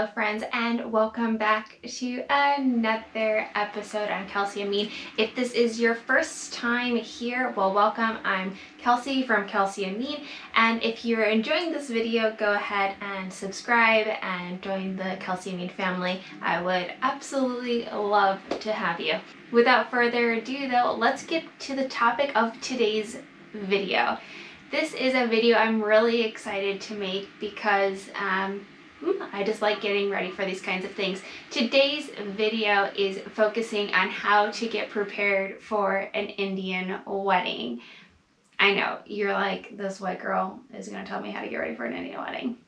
Hello friends, and welcome back to another episode. I'm Kelsey Amin. If this is your first time here, well, welcome. I'm Kelsey from Kelsey Amin, and if you're enjoying this video, go ahead and subscribe and join the Kelsey Amin family. I would absolutely love to have you. Without further ado though, let's get to the topic of today's video. This is a video I'm really excited to make because I just like getting ready for these kinds of things. Today's video is focusing on how to get prepared for an Indian wedding. I know, you're like, this white girl is going to tell me how to get ready for an Indian wedding.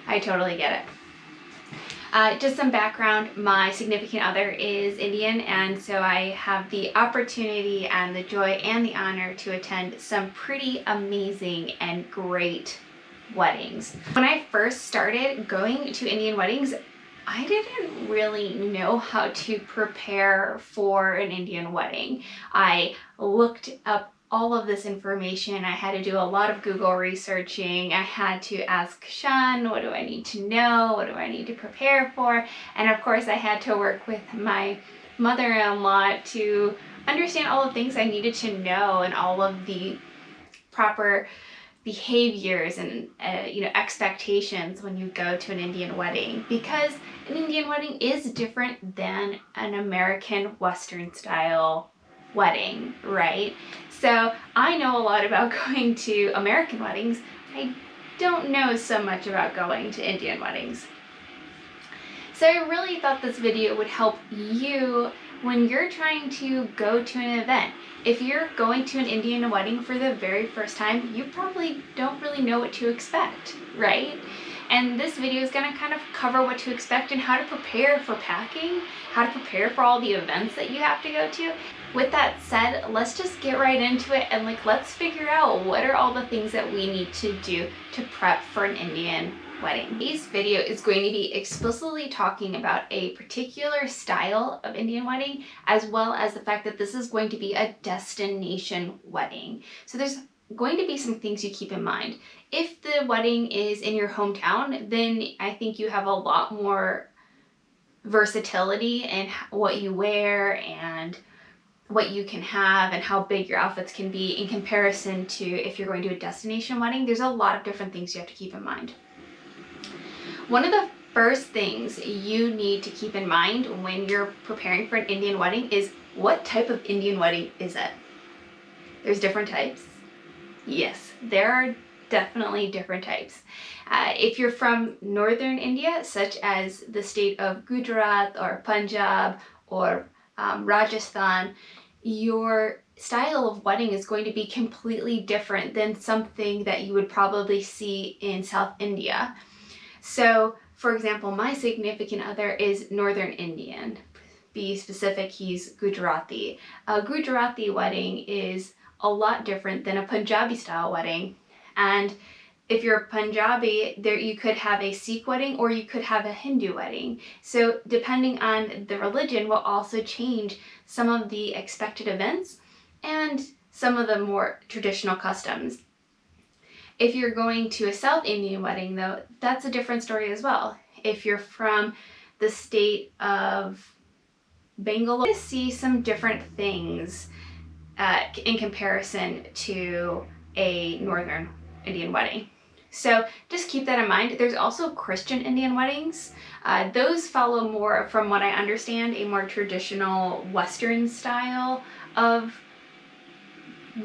I totally get it. Just some background, my significant other is Indian, and so I have the opportunity and the joy and the honor to attend some pretty amazing and great weddings. When I first started going to Indian weddings, I didn't really know how to prepare for an Indian wedding. I looked up all of this information. I had to do a lot of Google researching. I had to ask Sean, what do I need to know? What do I need to prepare for? And of course I had to work with my mother-in-law to understand all the things I needed to know and all of the proper behaviors and expectations when you go to an Indian wedding, because an Indian wedding is different than an American Western style wedding, right? So I know a lot about going to American weddings. I don't know so much about going to Indian weddings. So I really thought this video would help you when you're trying to go to an event. If you're going to an Indian wedding for the very first time, you probably don't really know what to expect, right? And this video is going to kind of cover what to expect and how to prepare for packing, how to prepare for all the events that you have to go to. With that said, let's just get right into it and let's figure out what are all the things that we need to do to prep for an Indian wedding. Today's video is going to be explicitly talking about a particular style of Indian wedding, as well as the fact that this is going to be a destination wedding. So there's going to be some things you keep in mind. If the wedding is in your hometown, then I think you have a lot more versatility in what you wear and what you can have and how big your outfits can be in comparison to if you're going to a destination wedding. There's a lot of different things you have to keep in mind. One of the first things you need to keep in mind when you're preparing for an Indian wedding is, what type of Indian wedding is it? There's different types. Yes, there are definitely different types. If you're from northern India, such as the state of Gujarat or Punjab or Rajasthan, your style of wedding is going to be completely different than something that you would probably see in South India. So, for example, my significant other is Northern Indian. Be specific, he's Gujarati. A Gujarati wedding is a lot different than a Punjabi style wedding. And if you're Punjabi, you could have a Sikh wedding or you could have a Hindu wedding. So depending on the religion will also change some of the expected events and some of the more traditional customs. If you're going to a South Indian wedding though, that's a different story as well. If you're from the state of Bangalore, you see some different things in comparison to a Northern Indian wedding. So just keep that in mind. There's also Christian Indian weddings. Those follow more, from what I understand, a more traditional Western style of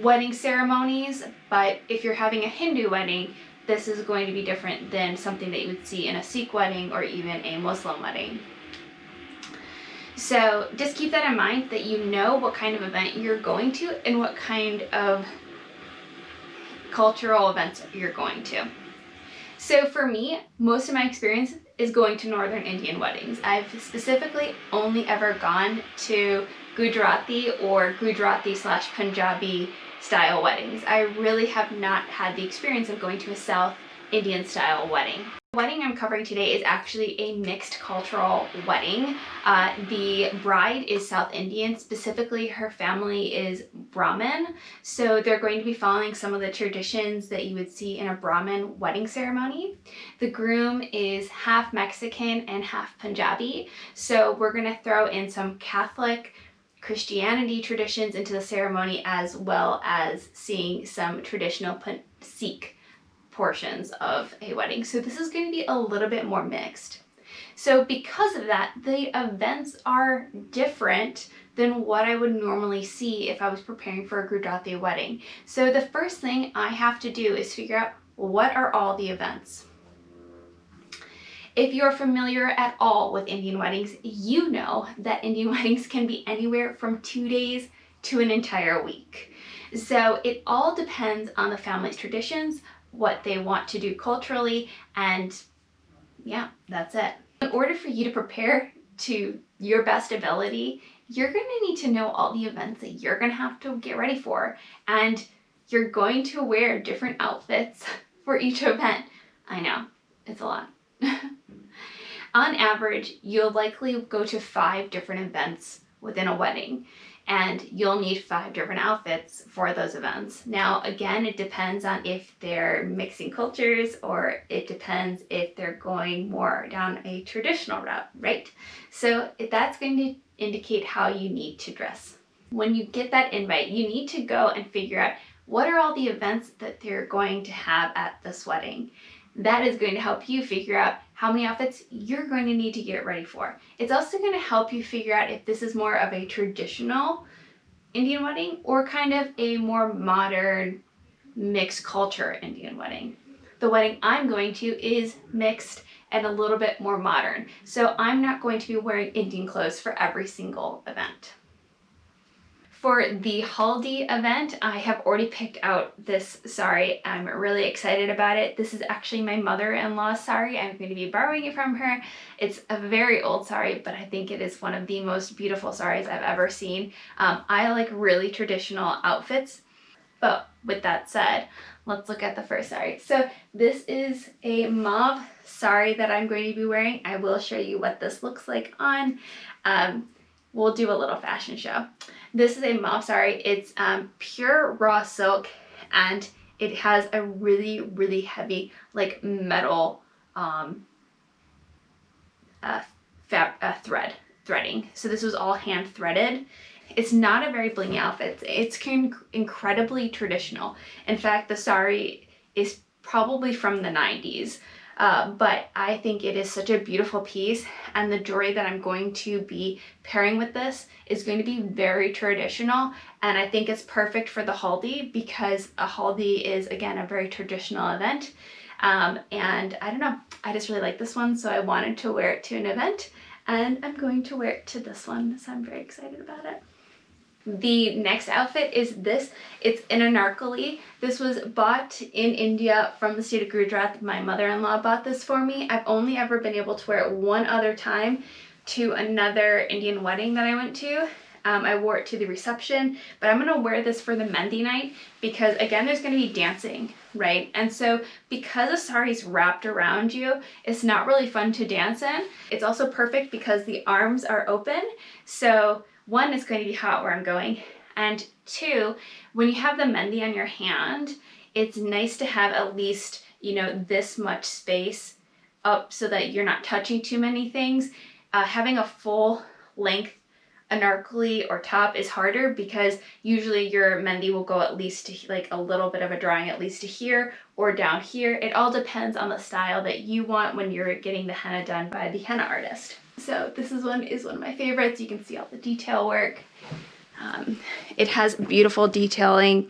wedding ceremonies. But if you're having a Hindu wedding, this is going to be different than something that you would see in a Sikh wedding or even a Muslim wedding. So just keep that in mind, that you know what kind of event you're going to and what kind of cultural events you're going to. So for me, most of my experience is going to Northern Indian weddings. I've specifically only ever gone to Gujarati or Gujarati/Punjabi style weddings. I really have not had the experience of going to a South Indian style wedding. The wedding I'm covering today is actually a mixed cultural wedding. The bride is South Indian, specifically her family is Brahmin, so they're going to be following some of the traditions that you would see in a Brahmin wedding ceremony. The groom is half Mexican and half Punjabi, so we're going to throw in some Catholic Christianity traditions into the ceremony, as well as seeing some traditional Sikh portions of a wedding. So this is going to be a little bit more mixed. So because of that, the events are different than what I would normally see if I was preparing for a Gujarati wedding. So the first thing I have to do is figure out, what are all the events? If you're familiar at all with Indian weddings, you know that Indian weddings can be anywhere from 2 days to an entire week. So it all depends on the family's traditions, what they want to do culturally, and yeah, that's it. In order for you to prepare to your best ability, you're going to need to know all the events that you're going to have to get ready for, and you're going to wear different outfits for each event. I know, it's a lot. On average, you'll likely go to 5 different events within a wedding, and you'll need 5 different outfits for those events. Now, again, it depends on if they're mixing cultures, or it depends if they're going more down a traditional route, right? So that's going to indicate how you need to dress. When you get that invite, you need to go and figure out, what are all the events that they're going to have at this wedding? That is going to help you figure out how many outfits you're going to need to get ready for. It's also going to help you figure out if this is more of a traditional Indian wedding or kind of a more modern mixed culture Indian wedding. The wedding I'm going to is mixed and a little bit more modern, so I'm not going to be wearing Indian clothes for every single event. For the Haldi event, I have already picked out this sari. I'm really excited about it. This is actually my mother-in-law's sari. I'm going to be borrowing it from her. It's a very old sari, but I think it is one of the most beautiful saris I've ever seen. I like really traditional outfits, but with that said, let's look at the first sari. So this is a mauve sari that I'm going to be wearing. I will show you what this looks like on. We'll do a little fashion show. This is a mauve sari. It's pure raw silk, and it has a really, really heavy, like, metal threading. So this was all hand threaded. It's not a very blingy outfit. It's incredibly traditional. In fact, the sari is probably from the 90s. But I think it is such a beautiful piece, and the jewelry that I'm going to be pairing with this is going to be very traditional, and I think it's perfect for the Haldi, because a Haldi is, again, a very traditional event, and I don't know, I just really like this one, so I wanted to wear it to an event, and I'm going to wear it to this one, so I'm very excited about it. The next outfit is this. It's an anarkali. This was bought in India from the state of Gujarat. My mother-in-law bought this for me. I've only ever been able to wear it one other time, to another Indian wedding that I went to. I wore it to the reception, but I'm gonna wear this for the Mehndi night because, again, there's gonna be dancing, right? And so because the sari's wrapped around you, it's not really fun to dance in. It's also perfect because the arms are open. So one, it's going to be hot where I'm going, and two, when you have the Mehndi on your hand, it's nice to have at least, you know, this much space up so that you're not touching too many things. Having a full length anarkali or top is harder because usually your Mehndi will go at least to, like, a little bit of a drawing at least to here or down here. It all depends on the style that you want when you're getting the henna done by the henna artist. So this is one of my favorites. You can see all the detail work. It has beautiful detailing,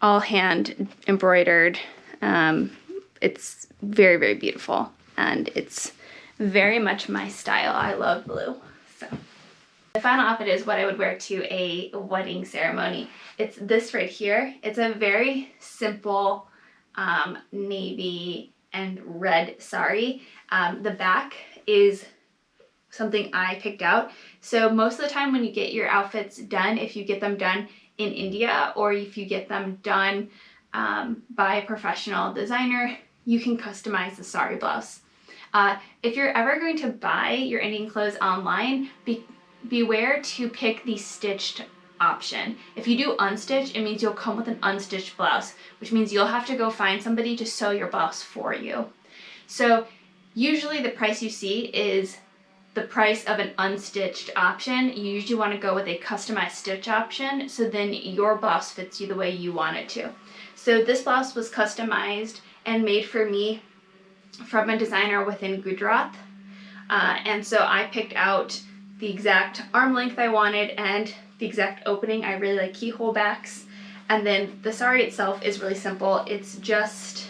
all hand embroidered. It's very, very beautiful, and it's very much my style. I love blue. So the final outfit is what I would wear to a wedding ceremony. It's this right here. It's a very simple navy and red sari. The back is something I picked out. So most of the time when you get your outfits done, if you get them done in India or if you get them done by a professional designer, you can customize the sari blouse. If you're ever going to buy your Indian clothes online, beware to pick the stitched option. If you do unstitched, it means you'll come with an unstitched blouse, which means you'll have to go find somebody to sew your blouse for you. So usually the price you see is the price of an unstitched option. You usually want to go with a customized stitch option, so then your blouse fits you the way you want it to. So this blouse was customized and made for me from a designer within Gujarat. And so I picked out the exact arm length I wanted and the exact opening. I really like keyhole backs. And then the sari itself is really simple. It's just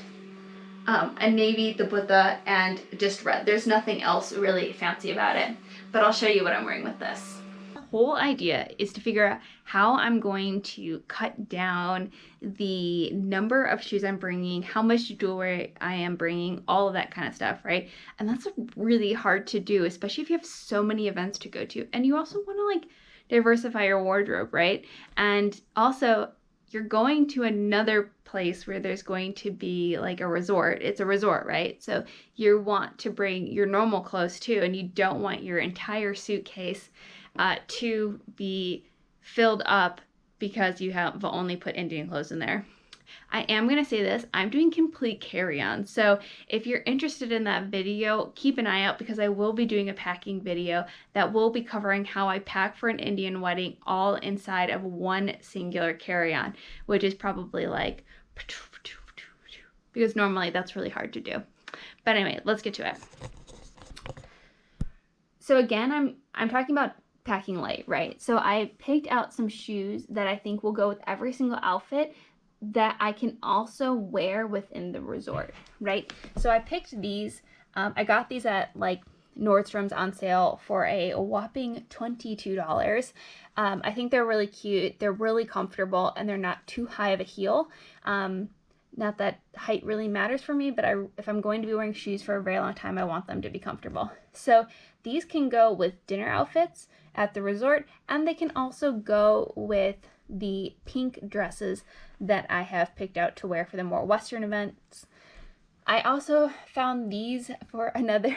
a navy, the butta, and just red. There's nothing else really fancy about it. But I'll show you what I'm wearing with this. The whole idea is to figure out how I'm going to cut down the number of shoes I'm bringing, how much jewelry I am bringing, all of that kind of stuff, right? And that's really hard to do, especially if you have so many events to go to. And you also want to like diversify your wardrobe, right? And also, you're going to another place where there's going to be like a resort. It's a resort, right? So you want to bring your normal clothes too, and you don't want your entire suitcase to be filled up because you have only put Indian clothes in there. I am going to say this, I'm doing complete carry-on. So if you're interested in that video, keep an eye out because I will be doing a packing video that will be covering how I pack for an Indian wedding all inside of one singular carry-on, which is probably like, because normally that's really hard to do. But anyway, let's get to it. So again, I'm talking about packing light, right? So I picked out some shoes that I think will go with every single outfit that I can also wear within the resort, right? So I picked these. I got these at like Nordstrom's on sale for a whopping $22. I think they're really cute. They're really comfortable and they're not too high of a heel. Not that height really matters for me, but if I'm going to be wearing shoes for a very long time, I want them to be comfortable. So these can go with dinner outfits at the resort, and they can also go with the pink dresses that I have picked out to wear for the more Western events. I also found these for another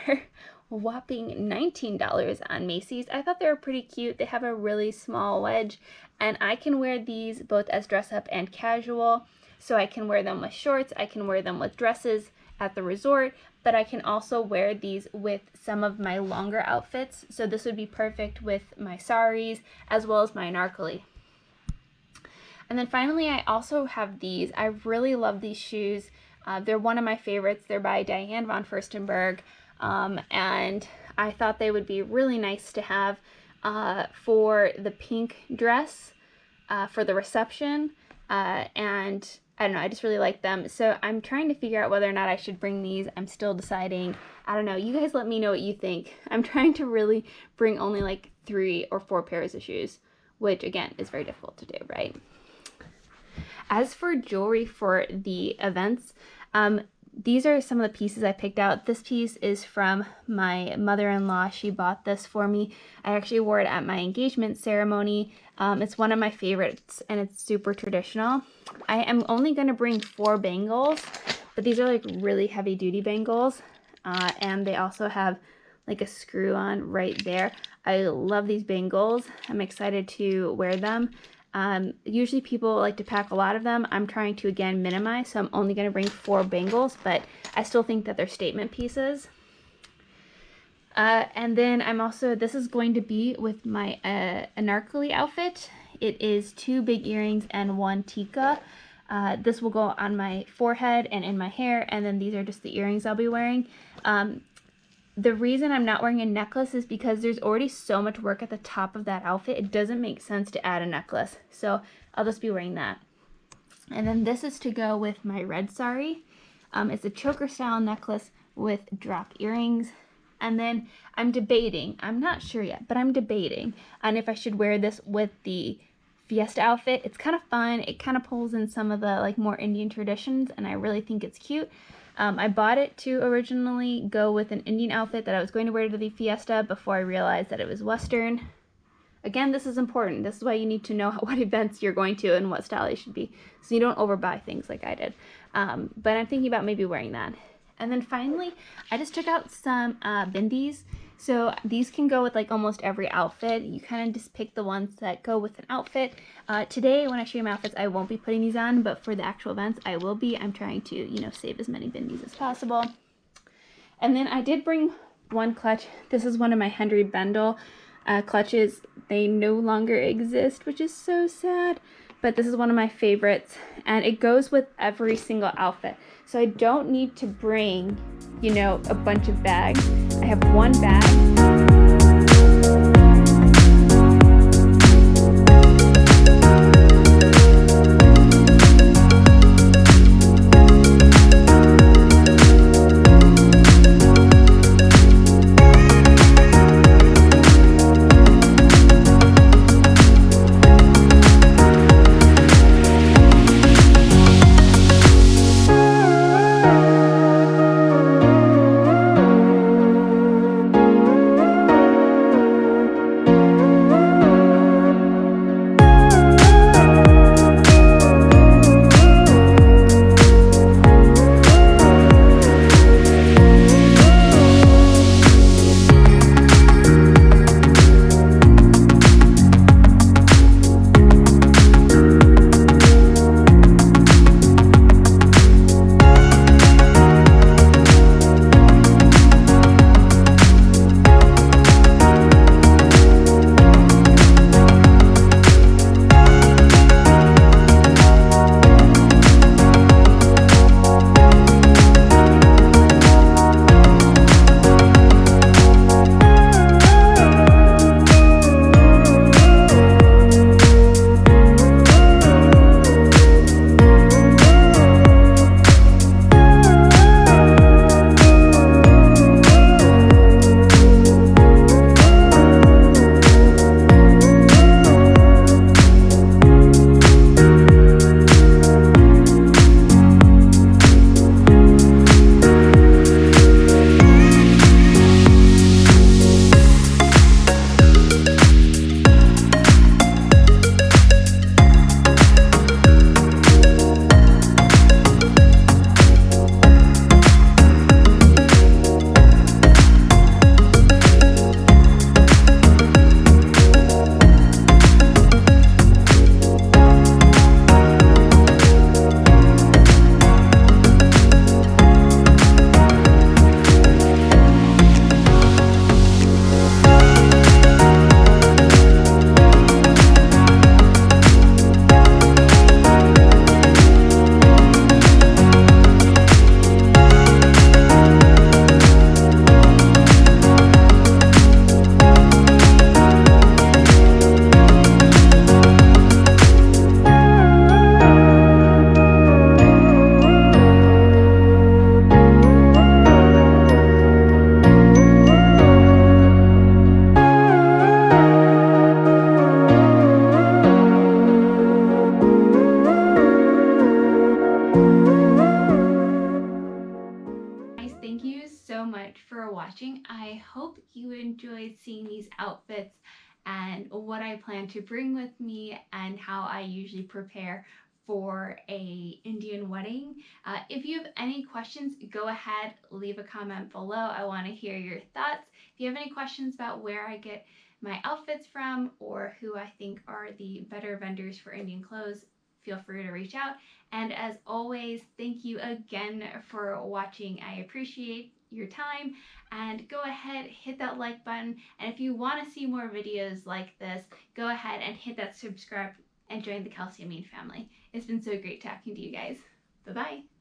whopping $19 on Macy's. I thought they were pretty cute. They have a really small wedge, and I can wear these both as dress up and casual. So I can wear them with shorts, I can wear them with dresses at the resort, but I can also wear these with some of my longer outfits. So this would be perfect with my saris as well as my anarkali. And then finally, I also have these. I really love these shoes. They're one of my favorites. They're by Diane von Furstenberg. And I thought they would be really nice to have for the pink dress, for the reception. And I don't know, I just really like them. So I'm trying to figure out whether or not I should bring these. I'm still deciding. I don't know. You guys let me know what you think. I'm trying to really bring only like 3 or 4 pairs of shoes, which again is very difficult to do, right? As for jewelry for the events, these are some of the pieces I picked out. This piece is from my mother-in-law. She bought this for me. I actually wore it at my engagement ceremony. It's one of my favorites, and it's super traditional. I am only going to bring 4 bangles, but these are like really heavy-duty bangles, and they also have like a screw on right there. I love these bangles. I'm excited to wear them. Usually people like to pack a lot of them. I'm trying to, again, minimize, so I'm only going to bring 4 bangles, but I still think that they're statement pieces. And then I'm also, this is going to be with my anarkali outfit. It is 2 big earrings and 1 tika. This will go on my forehead and in my hair, and then these are just the earrings I'll be wearing. The reason I'm not wearing a necklace is because there's already so much work at the top of that outfit. It doesn't make sense to add a necklace. So I'll just be wearing that. And then this is to go with my red sari. It's a choker style necklace with drop earrings. And then I'm debating, I'm not sure yet, but I'm debating on if I should wear this with the fiesta outfit. It's kind of fun. It kind of pulls in some of the like more Indian traditions, and I really think it's cute. I bought it to originally go with an Indian outfit that I was going to wear to the fiesta before I realized that it was Western. Again, this is important. This is why you need to know what events you're going to and what style they should be, so you don't overbuy things like I did. But I'm thinking about maybe wearing that. And then finally, I just took out some bindis. So these can go with like almost every outfit. You kind of just pick the ones that go with an outfit. Today, when I show you my outfits, I won't be putting these on, but for the actual events, I will be. I'm trying to, you know, save as many bindis as possible. And then I did bring one clutch. This is one of my Henry Bendel clutches. They no longer exist, which is so sad. But this is one of my favorites, and it goes with every single outfit. So I don't need to bring, you know, a bunch of bags. I have one bag. Thank you so much for watching. I hope you enjoyed seeing these outfits and what I plan to bring with me and how I usually prepare for a Indian wedding. If you have any questions, go ahead, leave a comment below. I want to hear your thoughts. If you have any questions about where I get my outfits from or who I think are the better vendors for Indian clothes, feel free to reach out. And as always, thank you again for watching. I appreciate your time, and go ahead, hit that like button. And if you want to see more videos like this, go ahead and hit that subscribe and join the Kelsey Amin family. It's been so great talking to you guys. Bye-bye.